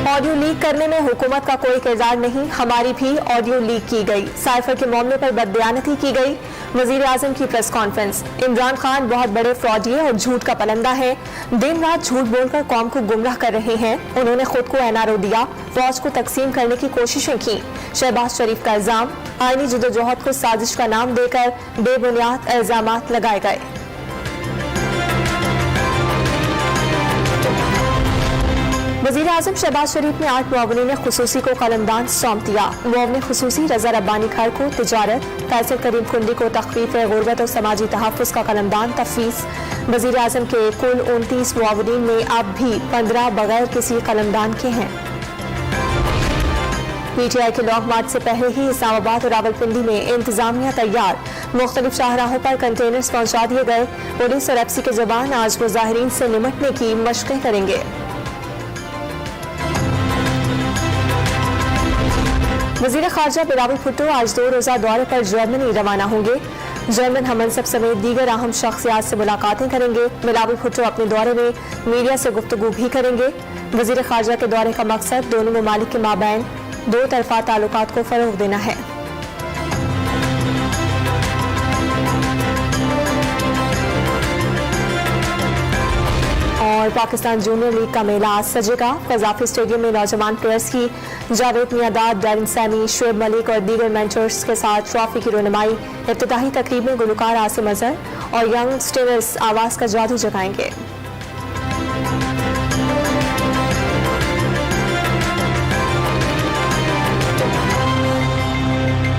Audio leak करने में हुकूमत का कोई किरदार नहीं, हमारी भी ऑडियो लीक की गई। साइफर के मामले पर बदबयानती की गई। वजीर आजम की प्रेस कॉन्फ्रेंस। इमरान खान बहुत बड़े फ्रॉडिये और झूठ का पलंदा है, दिन रात झूठ बोलकर कौम को गुमराह कर रहे हैं। उन्होंने खुद को एनआरओ दिया, फौज को तकसीम करने की कोशिशें की। शहबाज शरीफ का इल्जाम, आईनी जदोजहद को साजिश का नाम देकर बेबुनियाद इल्जामात लगाए गए। वज़ीर आज़म शहबाज शरीफ ने 8 मुआवनीन खुसूसी को कलमदान सौंप दिया। मुआवने खुसूसी रज़ा रब्बानी खार को तिजारत, फैसल करीम कुंडी को तख़फ़ीफ़ गुर्बत और समाजी तहफ़्फ़ुज़ का कलमदान तफ़वीज़। वज़ीर आज़म के कुल 29 मुआवनीन में अब भी 15 बगैर किसी कलमदान के हैं। PTI के लॉन्ग मार्च से पहले ही इस्लामाबाद और रावलपिंडी में इंतजामिया तैयार, मुख्तलिफ शाहराहों पर कंटेनर्स पहुँचा दिए गए। पुलिस और FC के जवान आज मुज़ाहिरीन से निमटने की मशक़ें करेंगे। वज़ीर ख़ारजा बिलावल भुट्टो आज 2 रोज़ा दौरे पर जर्मनी रवाना होंगे। जर्मन हमनसब समेत दीगर अहम शख्सियात से मुलाकातें करेंगे। बिलावल भुट्टो अपने दौरे में मीडिया से गुफ्तगू भी करेंगे। वज़ीर ख़ारजा के दौरे का मकसद दोनों ममालिक के माबैन 2 तरफ़ा ताल्लुकात को फ़रोग़ देना है। और पाकिस्तान जूनियर लीग का मेला आज सजेगा। कज़ाफ़ी स्टेडियम में नौजवान प्लेयर्स की जावेद मियादाद, डैरिन सैमी, शुएब मलिक और दीगर मेंटर्स के साथ ट्रॉफी की रोनुमाई। इफ्तिताही तकरीब में गुलकार आसिम अज़हर और यंग स्टार्स आवाज़ का जादू जगाएंगे।